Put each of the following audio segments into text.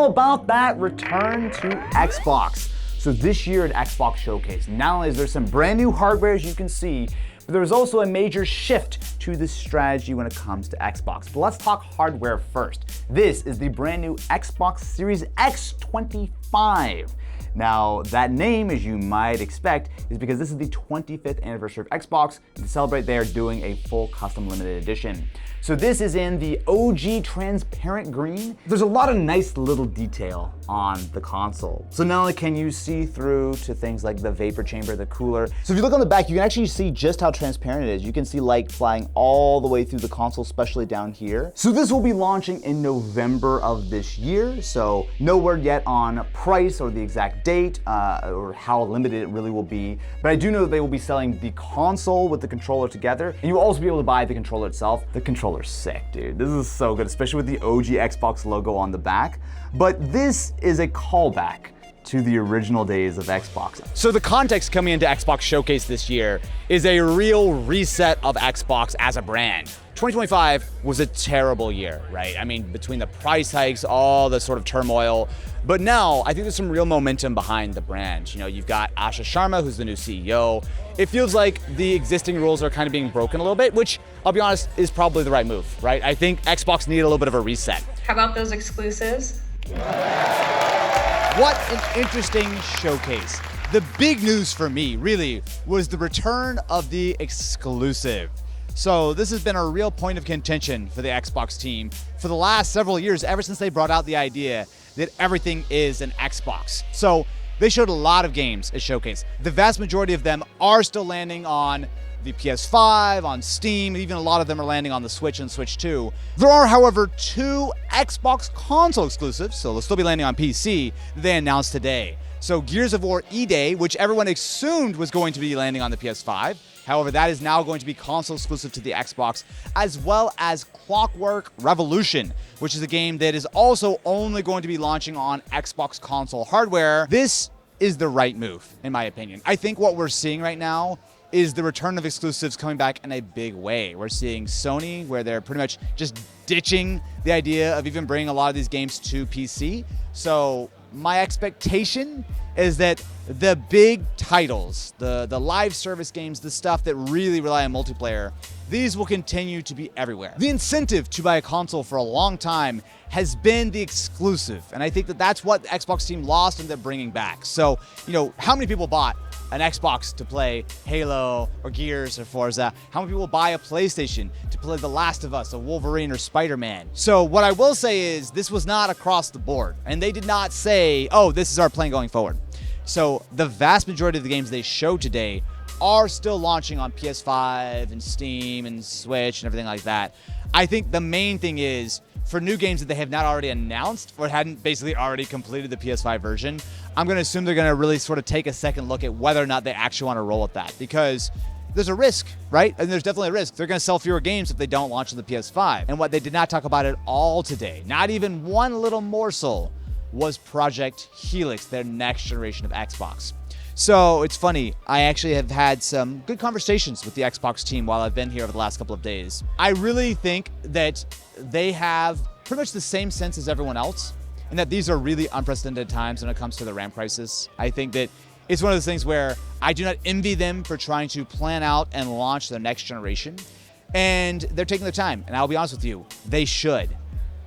about that return to Xbox? So this year at Xbox Showcase, not only is there some brand new hardware as you can see, but there's also a major shift to this strategy when it comes to Xbox. But let's talk hardware first. This is the brand new Xbox Series X25. Now, that name, as you might expect, is because this is the 25th anniversary of Xbox, and to celebrate, they are doing a full custom limited edition. So this is in the OG transparent green. There's a lot of nice little detail on the console. So not only can you see through to things like the vapor chamber, the cooler. So if you look on the back, you can actually see just how transparent it is. You can see light flying all the way through the console, especially down here. So this will be launching in November of this year. So no word yet on price or the exact date or how limited it really will be. But I do know that they will be selling the console with the controller together. And you'll also be able to buy the controller itself. The controller's sick, dude. This is so good, especially with the OG Xbox logo on the back. But this is a callback to the original days of Xbox. So the context coming into Xbox Showcase this year is a real reset of Xbox as a brand. 2025 was a terrible year, right? I mean, between the price hikes, all the sort of turmoil, but now I think there's some real momentum behind the brand. You know, you've got Asha Sharma, who's the new CEO. It feels like the existing rules are kind of being broken a little bit, which I'll be honest is probably the right move, right? I think Xbox needed a little bit of a reset. How about those exclusives? What an interesting showcase. The big news for me, really, was the return of the exclusive. So this has been a real point of contention for the Xbox team for the last several years, ever since they brought out the idea that everything is an Xbox. So they showed a lot of games at Showcase. The vast majority of them are still landing on the PS5, on Steam, even a lot of them are landing on the Switch and Switch 2. There are, however, 2 Xbox console exclusives, so they'll still be landing on PC, that they announced today. So Gears of War E-Day, which everyone assumed was going to be landing on the PS5, however, that is now going to be console exclusive to the Xbox, as well as Clockwork Revolution, which is a game that is also only going to be launching on Xbox console hardware. This is the right move, in my opinion. I think what we're seeing right now is the return of exclusives coming back in a big way. We're seeing Sony, where they're pretty much just ditching the idea of even bringing a lot of these games to PC. So my expectation is that the big titles, the live service games, the stuff that really rely on multiplayer, these will continue to be everywhere. The incentive to buy a console for a long time has been the exclusive, and I think that that's what the Xbox team lost and they're bringing back. So, you know, how many people bought an Xbox to play Halo or Gears or Forza? How many people buy a PlayStation to play The Last of Us or Wolverine or Spider-Man? So what I will say is this was not across the board, and they did not say, oh, this is our plan going forward. So the vast majority of the games they showed today are still launching on PS5 and Steam and Switch and everything like that. I think the main thing is, for new games that they have not already announced or hadn't basically already completed the PS5 version, I'm going to assume they're going to really sort of take a second look at whether or not they actually want to roll with that, because there's a risk, right? And there's definitely a risk. They're going to sell fewer games if they don't launch on the PS5. And what they did not talk about at all today, not even one little morsel, was Project Helix, their next generation of Xbox. So it's funny, I actually have had some good conversations with the Xbox team while I've been here over the last couple of days. I really think that they have pretty much the same sense as everyone else, and that these are really unprecedented times when it comes to the RAM crisis. I think that it's one of those things where I do not envy them for trying to plan out and launch their next generation, and they're taking their time, and I'll be honest with you, they should.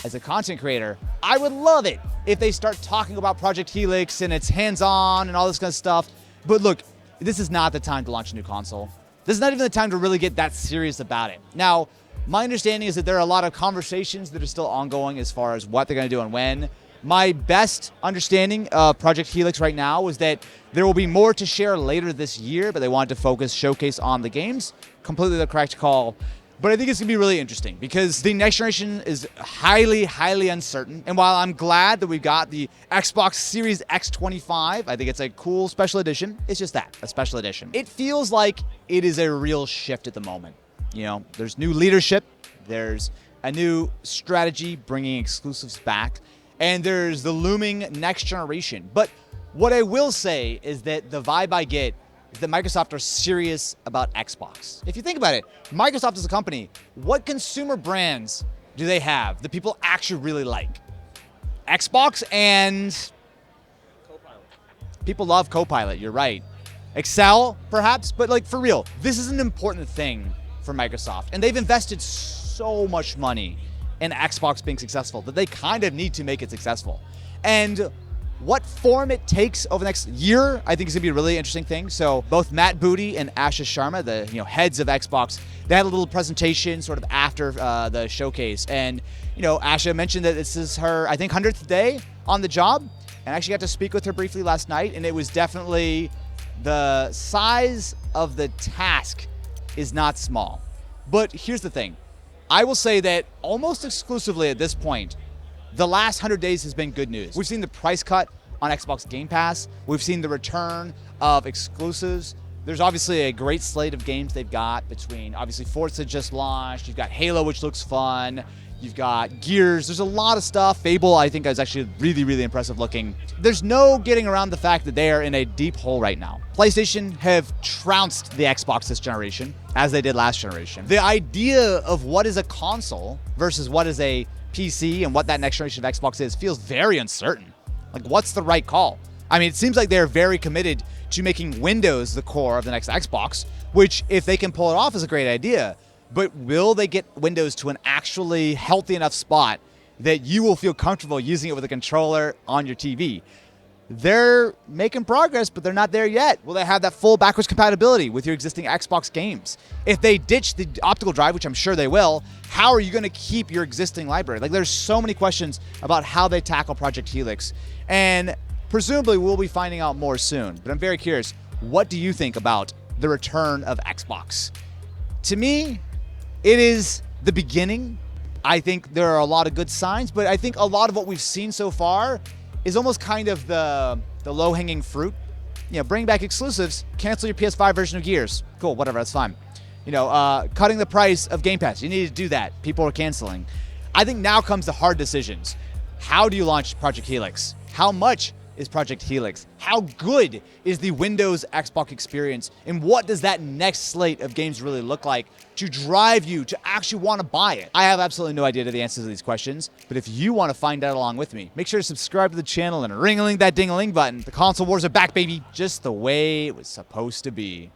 As a content creator, I would love it if they start talking about Project Helix and it's hands-on and all this kind of stuff. But look, this is not the time to launch a new console. This is not even the time to really get that serious about it. Now, my understanding is that there are a lot of conversations that are still ongoing as far as what they're going to do and when. My best understanding of Project Helix right now is that there will be more to share later this year, but they wanted to focus Showcase on the games. Completely the correct call. But I think it's going to be really interesting because the next generation is highly, highly uncertain. And while I'm glad that we've got the Xbox Series X25, I think it's a cool special edition. It's just that, a special edition. It feels like it is a real shift at the moment. You know, there's new leadership, there's a new strategy bringing exclusives back, and there's the looming next generation. But what I will say is that the vibe I get is that Microsoft are serious about Xbox. If you think about it, Microsoft as a company, what consumer brands do they have that people actually really like? Xbox and people love Copilot, you're right. Excel, perhaps, but like for real, this is an important thing for Microsoft. And they've invested so much money in Xbox being successful that they kind of need to make it successful. And what form it takes over the next year, I think is gonna be a really interesting thing. So both Matt Booty and Asha Sharma, the heads of Xbox, they had a little presentation sort of after the showcase. And Asha mentioned that this is her, I think, 100th day on the job. And I actually got to speak with her briefly last night, and it was definitely the size of the task is not small. But here's the thing. I will say that almost exclusively at this point, the last 100 days has been good news. We've seen the price cut on Xbox Game Pass. We've seen the return of exclusives. There's obviously a great slate of games they've got between, obviously, Forza just launched. You've got Halo, which looks fun. You've got Gears. There's a lot of stuff. Fable, I think, is actually really, really impressive looking. There's no getting around the fact that they are in a deep hole right now. PlayStation have trounced the Xbox this generation, as they did last generation. The idea of what is a console versus what is a PC and what that next generation of Xbox is feels very uncertain. Like, what's the right call? I mean, it seems like they're very committed to making Windows the core of the next Xbox, which, if they can pull it off, is a great idea. But will they get Windows to an actually healthy enough spot that you will feel comfortable using it with a controller on your TV? They're making progress, but they're not there yet. Will they have that full backwards compatibility with your existing Xbox games? If they ditch the optical drive, which I'm sure they will, how are you going to keep your existing library? Like, there's so many questions about how they tackle Project Helix. And presumably we'll be finding out more soon. But I'm very curious, what do you think about the return of Xbox? To me, it is the beginning. I think there are a lot of good signs, but I think a lot of what we've seen so far is almost kind of the low-hanging fruit. Bring back exclusives, cancel your PS5 version of Gears. Cool, whatever, that's fine. Cutting the price of Game Pass. You need to do that. People are canceling. I think now comes the hard decisions. How do you launch Project Helix? How much is Project Helix? How good is the Windows Xbox experience? And what does that next slate of games really look like to drive you to actually want to buy it? I have absolutely no idea to the answers to these questions, but if you want to find out along with me, make sure to subscribe to the channel and ring-a-ling that ding-a-ling button. The console wars are back, baby, just the way it was supposed to be.